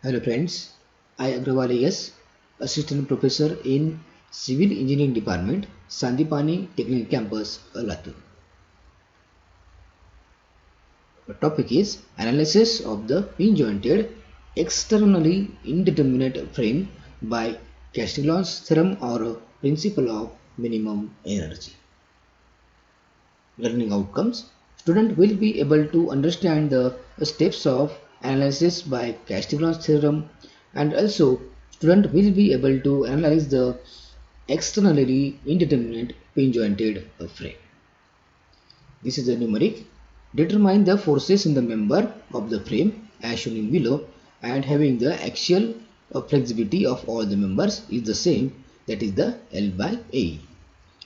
Hello friends, I Agrawal AS, Assistant Professor in Civil Engineering Department, Sandipani Technical Campus, Latur. The topic is Analysis of the Pin-jointed Externally Indeterminate Frame by Castiglion's Theorem or Principle of Minimum Energy. Learning outcomes. Student will be able to understand the steps of analysis by Castiglion's theorem, and also student will be able to analyze the externally indeterminate pin-jointed frame. This is a numeric. Determine the forces in the member of the frame as shown in below, and having the axial flexibility of all the members is the same, that is the L by A.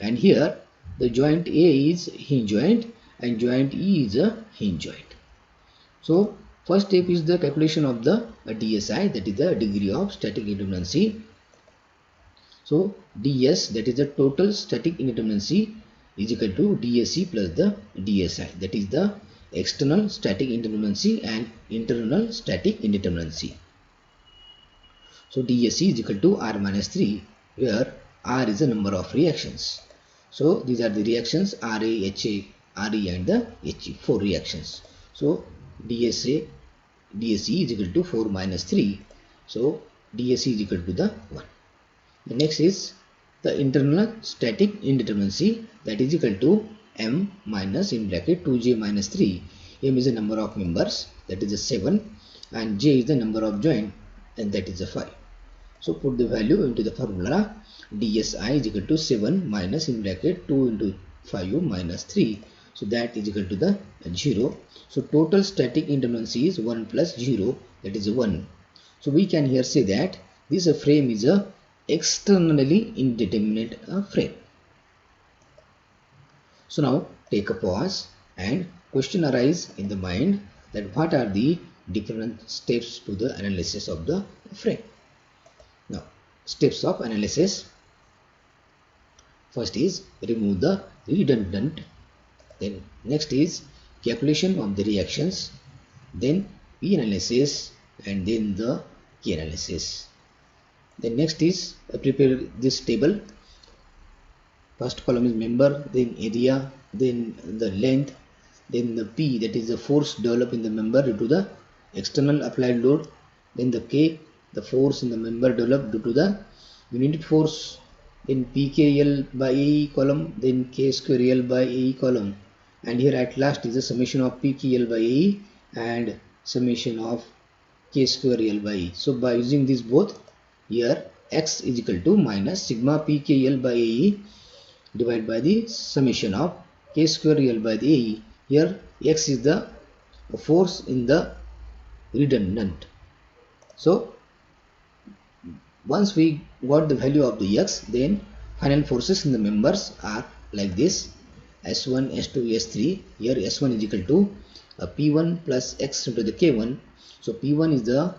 And here the joint A is hinge joint and joint E is a hinge joint. So first step is the calculation of the DSI, that is the degree of static indeterminacy. So ds, that is the total static indeterminacy, is equal to DSE plus the DSI, that is the external static indeterminacy and internal static indeterminacy. So DSE is equal to R minus 3, where R is the number of reactions. So these are the reactions RA, HA, RE and the HE, 4 reactions. So DSE is equal to 4 minus 3. So DSE is equal to the 1. The next is the internal static indeterminacy, that is equal to M minus in bracket 2J minus 3. M is the number of members, that is the 7, and J is the number of joint, and that is the 5. So put the value into the formula. DSI is equal to 7 minus in bracket 2 into 5 minus 3. So that is equal to the 0. So total static indeterminacy is 1 plus 0, that is 1. So we can here say that this frame is a externally indeterminate frame. So now take a pause and question arise in the mind that what are the different steps to the analysis of the frame. Now steps of analysis. First is remove the redundant, then next is calculation of the reactions, then P analysis, and then the K analysis. Then next is prepare this table. First column is member, then area, then the length, then the P, that is the force developed in the member due to the external applied load, then the K, the force in the member developed due to the unit force, then PKL by AE column, then K square L by AE column, and here at last is the summation of PKL by AE and summation of K square L by E. So by using these both, here X is equal to minus sigma PKL by AE divided by the summation of K square L by the AE. Here X is the force in the redundant. So once we got the value of the X, then final forces in the members are like this: S1, S2, S3. Here S1 is equal to P1 plus X into the K1. So P1 is the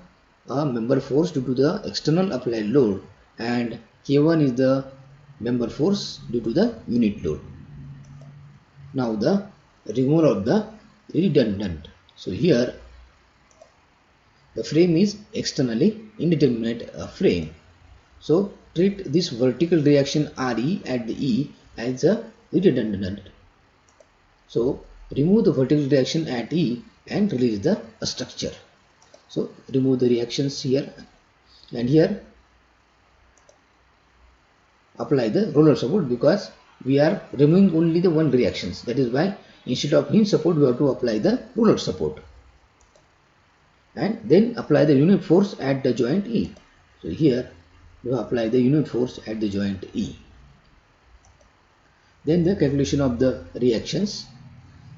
member force due to the external applied load, and K1 is the member force due to the unit load. Now the removal of the redundant. So here the frame is externally indeterminate frame. So treat this vertical reaction RE at the E as a redundant. So remove the vertical reaction at E and release the structure. So remove the reactions here, and here apply the roller support, because we are removing only the one reactions. That is why instead of hinge support we have to apply the roller support, and then apply the unit force at the joint E. So here we apply the unit force at the joint E. Then the calculation of the reactions.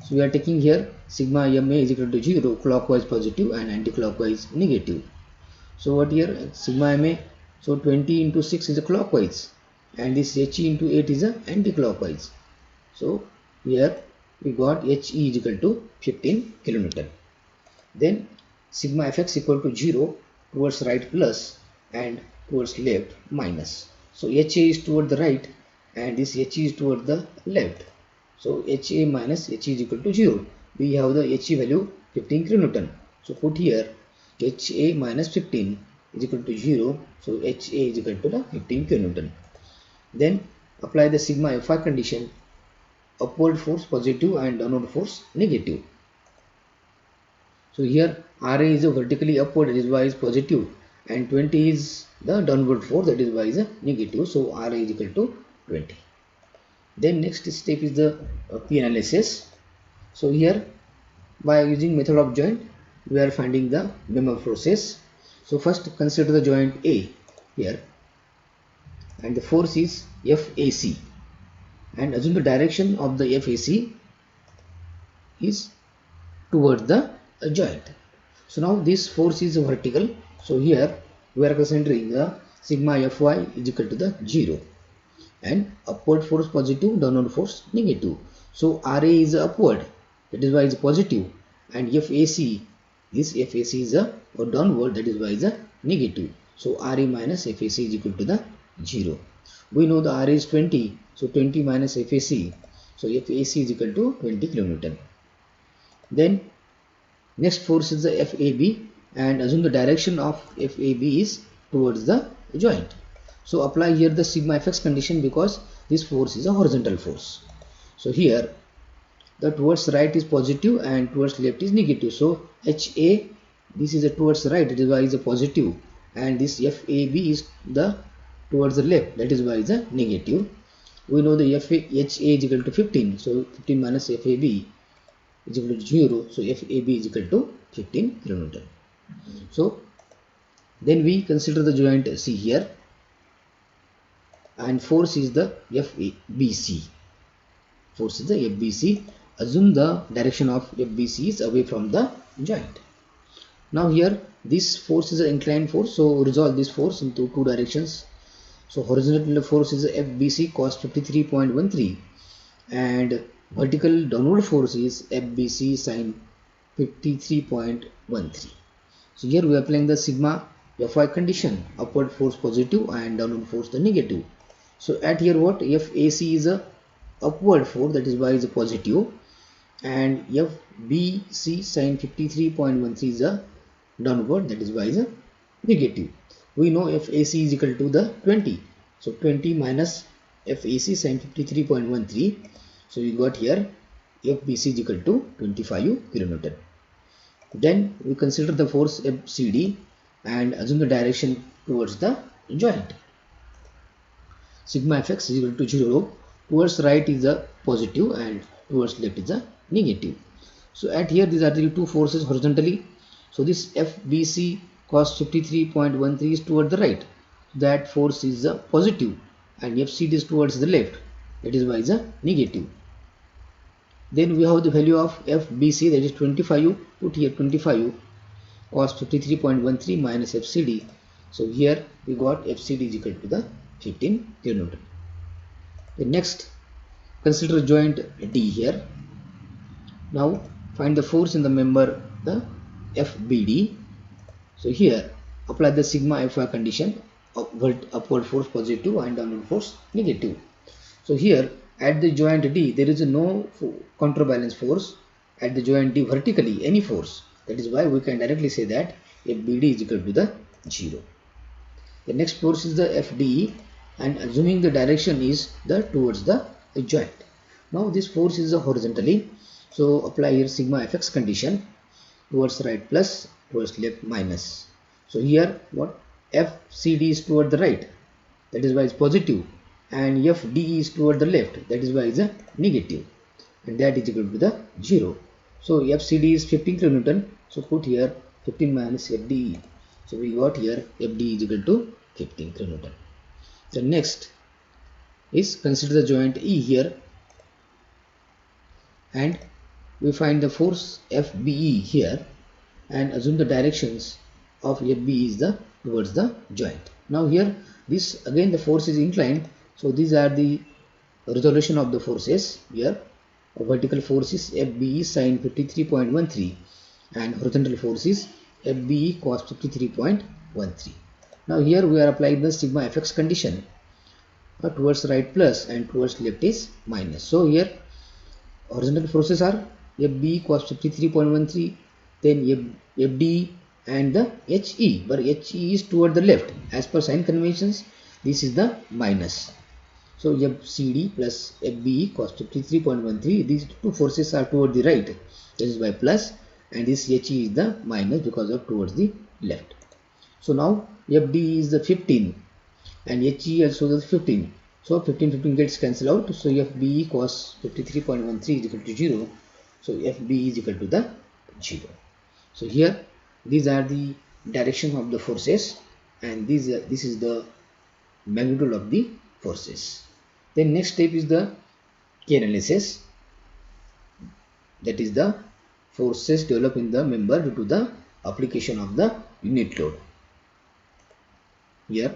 So we are taking here sigma MA is equal to 0, clockwise positive and anti-clockwise negative. So what here sigma MA, so 20 into 6 is a clockwise, and this HE into 8 is a anti-clockwise. So here we got HE is equal to 15 kilonewton. Then sigma Fx equal to 0, towards right plus and towards left minus. So HA is toward the right and this HE is toward the left. So HA minus HE is equal to 0. We have the HE value 15 kilonewton. So put here. HA minus 15 is equal to 0. So HA is equal to the 15 kilonewton. Then apply the sigma Fy condition, upward force positive and downward force negative. So here Ra is a vertically upward, that is why is positive, and 20 is the downward force, that is why is a negative. So Ra is equal to 20. Then next step is the P analysis. So here by using method of joint we are finding the member forces. So first consider the joint A here, and the force is FAC, and assume the direction of the FAC is towards the joint. So now this force is vertical. So here we are considering the sigma Fy is equal to the 0, and upward force positive, downward force negative. So Ra is upward, that is why it's positive, and FAC, this FAC is a downward, that is why it's a negative. So Ra minus FAC is equal to the 0. We know the Ra is 20, so 20 minus FAC, so FAC is equal to 20 kilonewton. Then next force is the FAB, and assume the direction of FAB is towards the joint. So apply here the sigma Fx condition, because this force is a horizontal force. So here the towards right is positive and towards left is negative. So HA, this is a towards right, that is why is a positive, and this FAB is the towards the left, that is why is a negative. We know the HA is equal to 15, so 15 minus FAB is equal to 0, so FAB is equal to 15 kilonewton. So then we consider the joint C here, and force is the FBC. Force is the FBC. Assume the direction of FBC is away from the joint. Now here this force is an inclined force, so resolve this force into two directions. So horizontal force is FBC cos 53.13, and vertical downward force is FBC sin 53.13. So here we are applying the sigma Fy condition, upward force positive and downward force the negative. So at here what, FAC is a upward force, that is why is a positive, and FBC sin 53.13 is a downward, that is why is a negative. We know FAC is equal to the 20, so 20 minus FAC sin 53.13, so we got here FBC is equal to 25 kilonewton. Then we consider the force FCD and assume the direction towards the joint. Sigma Fx is equal to 0. Towards right is a positive and towards left is a negative. So at here these are the two forces horizontally. So this FBC cos 53.13 is toward the right. That force is a positive, and FCD is towards the left. That is why is a negative. Then we have the value of FBC, that is 25. Put here 25 cos 53.13 minus FCD. So here we got FCD is equal to the 15 kilonewton. The next, consider joint D here. Now find the force in the member the FBD. So here apply the sigma Fy condition, upward force positive and downward force negative. So here at the joint D there is no counterbalance force. At the joint D vertically any force. That is why we can directly say that FBD is equal to the 0. The next force is the FDE, and assuming the direction is the towards the joint. Now this force is horizontally, so apply here sigma Fx condition, towards right plus, towards left minus. So here what, FCD is toward the right, that is why it's positive, and FDE is toward the left, that is why it's a negative, and that is equal to the 0. So FCD is 15 kilonewton, so put here 15 minus FDE. So we got here FDE is equal to 15 kilonewton. The next is consider the joint E here, and we find the force FBE here, and assume the directions of FBE is the towards the joint. Now here this again the force is inclined, so these are the resolution of the forces here. Vertical force is FBE sin 53.13 and horizontal force is FBE cos 53.13. Now here we are applying the sigma Fx condition, towards right plus and towards left is minus. So here horizontal forces are FBE cos 53.13, then FD and the HE, but HE is toward the left. As per sign conventions, this is the minus. So FCD plus FBE cos 53.13. These two forces are toward the right. This is by plus, and this HE is the minus because of towards the left. So now FD is the 15 and HE also the 15. So 15 gets cancelled out. So FBE cos 53.13 is equal to 0. So FB is equal to the 0. So here these are the direction of the forces, and this is the magnitude of the forces. Then next step is the K analysis. That is the forces developed in the member due to the application of the unit load. Here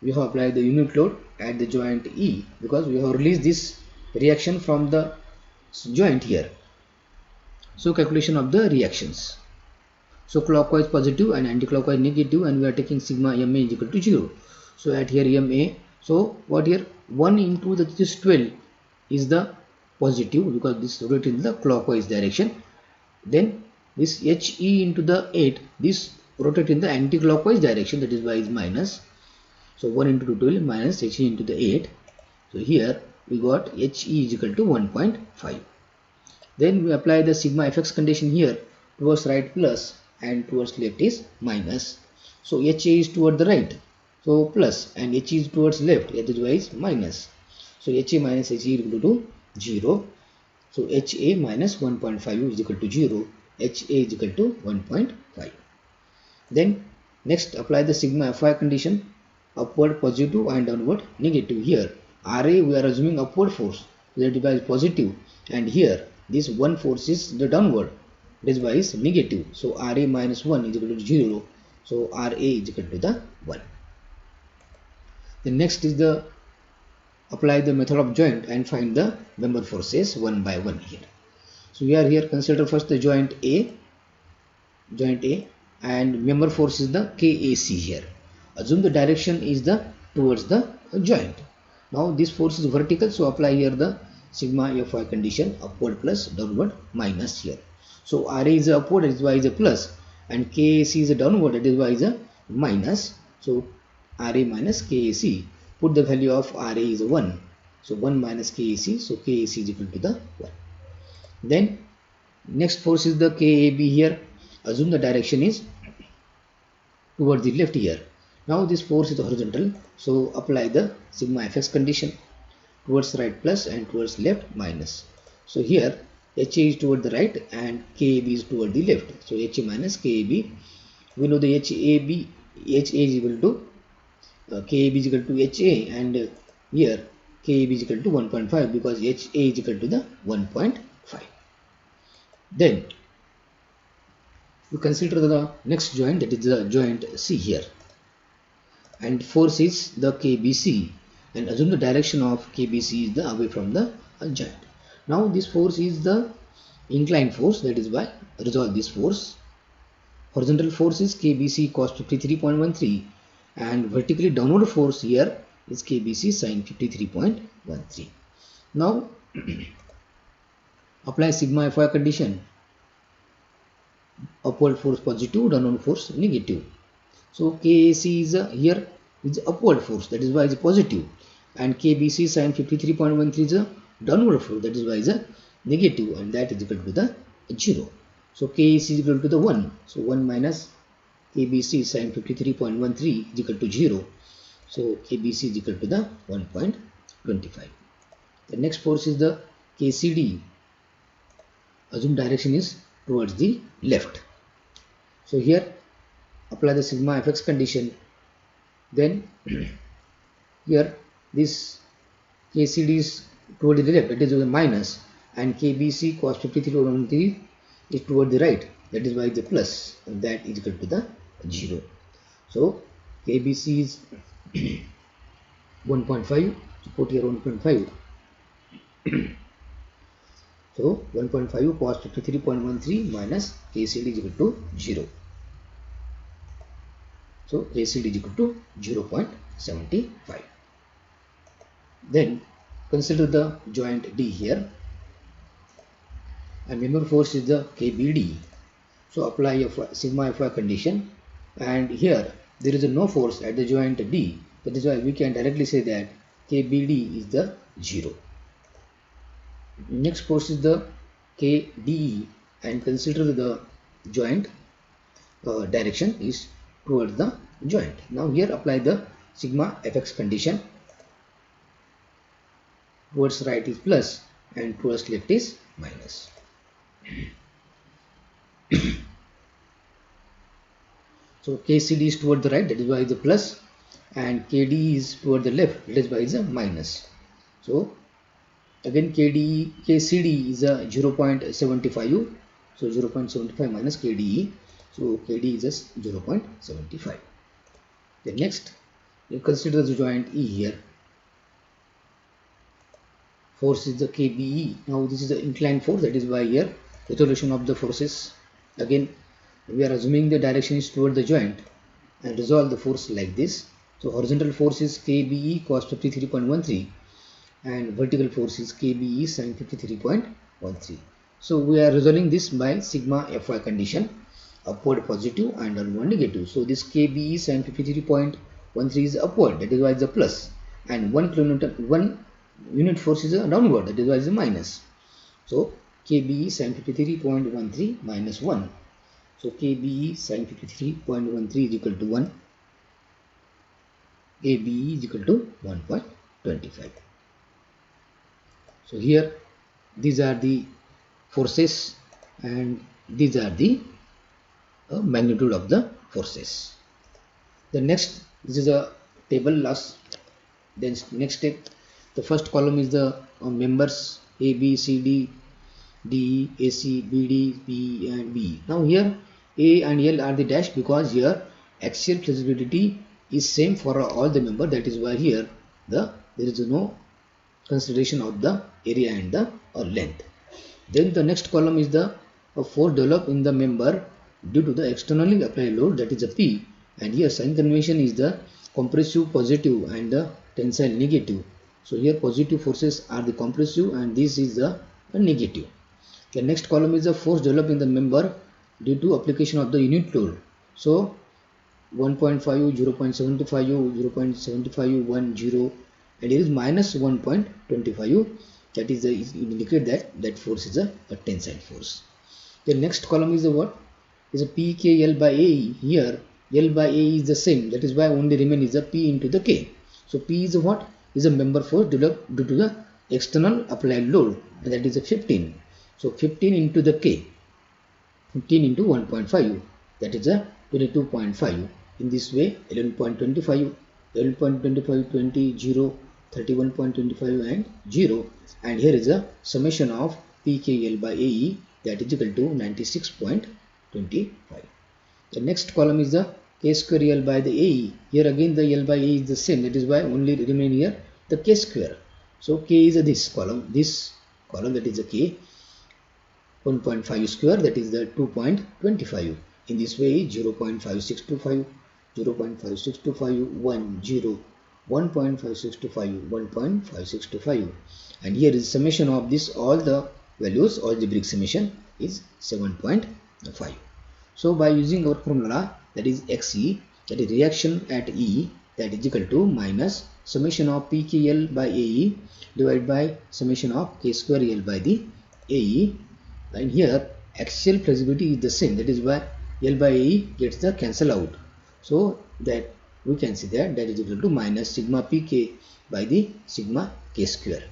we have applied the unit load at the joint E because we have released this reaction from the joint here. So calculation of the reactions. So clockwise positive and anti-clockwise negative, and we are taking sigma MA is equal to 0. So at here MA, so what here 1 into this 12 is the positive because this rotate in the clockwise direction. Then this HE into the 8, this rotate in the anti-clockwise direction, that is why is minus. So 1 into 12 minus HE into the 8. So here we got HE is equal to 1.5. Then we apply the sigma fx condition here, towards right plus and towards left is minus. So HA is toward the right, so plus, and HE is towards left, that is why is minus. So HA minus HE is equal to 0. So HA minus 1.5 is equal to 0. HA is equal to 1.5. Then next apply the sigma Fy condition, upward positive and downward negative. Here RA we are assuming upward force, so that is positive, and here this one force is the downward, that is why is negative. So RA minus 1 is equal to 0. So RA is equal to the 1. The next is the apply the method of joint and find the member forces one by one here. So we are here consider first the joint A, and member force is the KAC here. Assume the direction is the towards the joint. Now this force is vertical, so apply here the sigma Fy condition, upward plus, downward minus here. So RA is a upward, that is why is a plus, and KAC is a downward, that is why is a minus. So RA minus KAC, put the value of RA is 1. So 1 minus KAC, so KAC is equal to the 1. Then next force is the KAB here. Assume the direction is towards the left here. Now this force is horizontal, so apply the sigma fx condition, towards right plus and towards left minus. So here HA is toward the right and KAB is toward the left. So HA minus KAB. We know the HA is equal to KAB is equal to HA, and here KAB is equal to 1.5 because HA is equal to the 1.5. Then we consider the next joint, that is the joint C here, and force is the KBC, and assume the direction of KBC is the away from the joint. Now this force is the inclined force, that is why resolve this force. Horizontal force is KBC cos 53.13, and vertically downward force here is KBC sin 53.13. Now apply sigma Fy condition, upward force positive, downward force negative. So KAC is here is upward force, that is why is positive, and KBC sin 53.13 is a downward force, that is why is a negative, and that is equal to the 0. So KAC is equal to the 1. So 1 minus KBC sin 53.13 is equal to 0. So KBC is equal to the 1.25. The next force is the KCD. Assume direction is towards the left. So here apply the sigma fx condition. Then here this KCD is toward the left, that is the minus, and KBC cos 53.13 is toward the right, that is why the plus, and that is equal to the 0. So KBC is 1.5, so put here 1.5. So 1.5 cos 53.13 minus KCD is equal to 0. So KCD is equal to 0.75. Then consider the joint D here, and member force is the KBD. So apply sigma Fy condition, and here there is no force at the joint D. That is why we can directly say that KBD is the 0. Next force is the KDE, and consider the joint direction is towards the joint. Now here apply the sigma Fx condition. Towards right is plus and towards left is minus. So KCD is toward the right, that is why the plus, and KD is toward the left, that is why is a minus. So again KCD is a 0.75, so 0.75 minus KDE, so KD is just 0.75. Then next you consider the joint E here. Force is the KBE. Now this is the inclined force, that is why here resolution of the forces. Again we are assuming the direction is toward the joint and resolve the force like this. So horizontal force is KBE cos 53.13 and vertical force is KBE sin 53.13. So we are resolving this by sigma Fy condition, upward positive and downward negative. So this KBE sin 53.13 is upward, that is why it's a plus, and 1 unit force is a downward, that is why it's a minus. So KBE sin 53.13 minus 1. So KBE sin 53.13 is equal to 1. KBE is equal to 1.25. So here these are the forces and these are the magnitude of the forces. The next, this is a table last. Then next step, the first column is the members A, B, C, D, D, A, C, B, D, B and B. Now here A and L are the dash because here axial flexibility is same for all the member, that is why here there is no consideration of the area and the length. Then the next column is the force developed in the member due to the externally applied load, that is a P, and here sign convention is the compressive positive and the tensile negative. So here positive forces are the compressive and this is the negative. The next column is the force developed in the member due to application of the unit load. So 1.5, 0.75, 0.75, 1, 0, and here is minus 1.25. That is indicate that force is a tensile force. The next column is the what? Is a PKL by AE. Here L by A is the same. That is why only remain is a P into the K. So P is a what? Is a member force developed due to the external applied load, and that is a 15. So 15 into the K. 15 into 1.5. That is a 22.5. In this way 11.25, 11.25, 20, 0, 31.25 and 0. And here is a summation of PKL by AE, that is equal to 96.25. The next column is the K square L by the AE. Here again the L by A is the same, that is why only remain here the K square. So K is this column that is a K. 1.5 square, that is the 2.25. In this way 0.5625, 0.5625, 1, 0, 1.5625, 1.5625, and here is summation of this all the values, algebraic summation is 7.5. So by using our formula, that is XE, that is reaction at E, that is equal to minus summation of PKL by AE divided by summation of K square L by the AE, and here axial flexibility is the same, that is why L by AE gets the cancel out. So that we can see that is equal to minus sigma Pk by the sigma K square.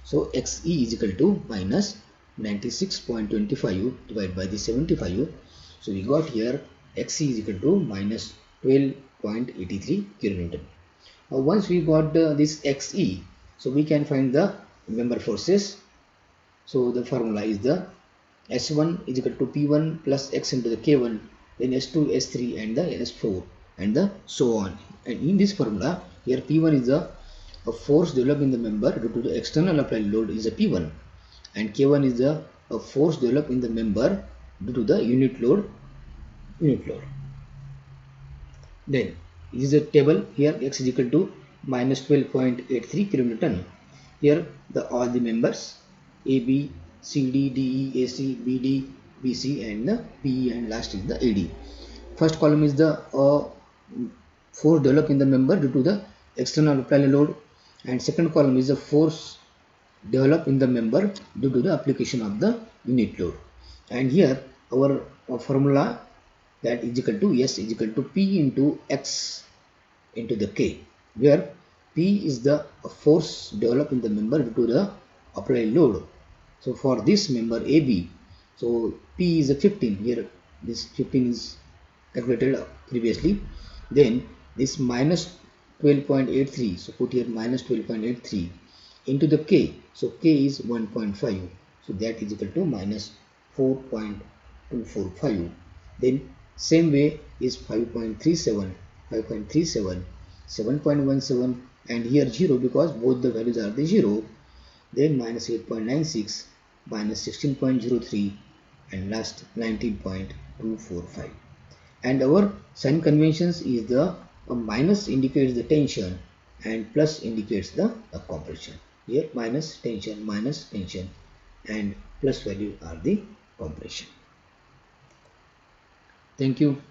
So Xe is equal to minus 96.25 divided by the 75. So we got here Xe is equal to minus 12.83 kN. Now once we got this Xe, so we can find the member forces. So the formula is the S1 is equal to P1 plus X into the K1, then S2, S3 and the S4 and the so on. And in this formula here P1 is a force developed in the member due to the external applied load is a P1, and K1 is a force developed in the member due to the unit load. Then this is a table. Here X is equal to minus 12.83 kN. Here all the members A, B, C, D, D, E, A, C, B, D, BC and the PE, and last is the AD. First column is the force developed in the member due to the external apply load, and second column is the force developed in the member due to the application of the unit load. And here our formula, that is equal to S is equal to P into X into the K, where P is the force developed in the member due to the applied load. So for this member AB, so P is a 15, here this 15 is calculated previously, then this minus 12.83, so put here minus 12.83 into the K, so K is 1.5, so that is equal to minus 4.245. Then same way is 5.37, 7.17, and here 0 because both the values are the 0, then minus 8.96, minus 16.03, and last 19.245. And our sign conventions is the minus indicates the tension and plus indicates the compression. Here minus tension, and plus value are the compression. Thank you.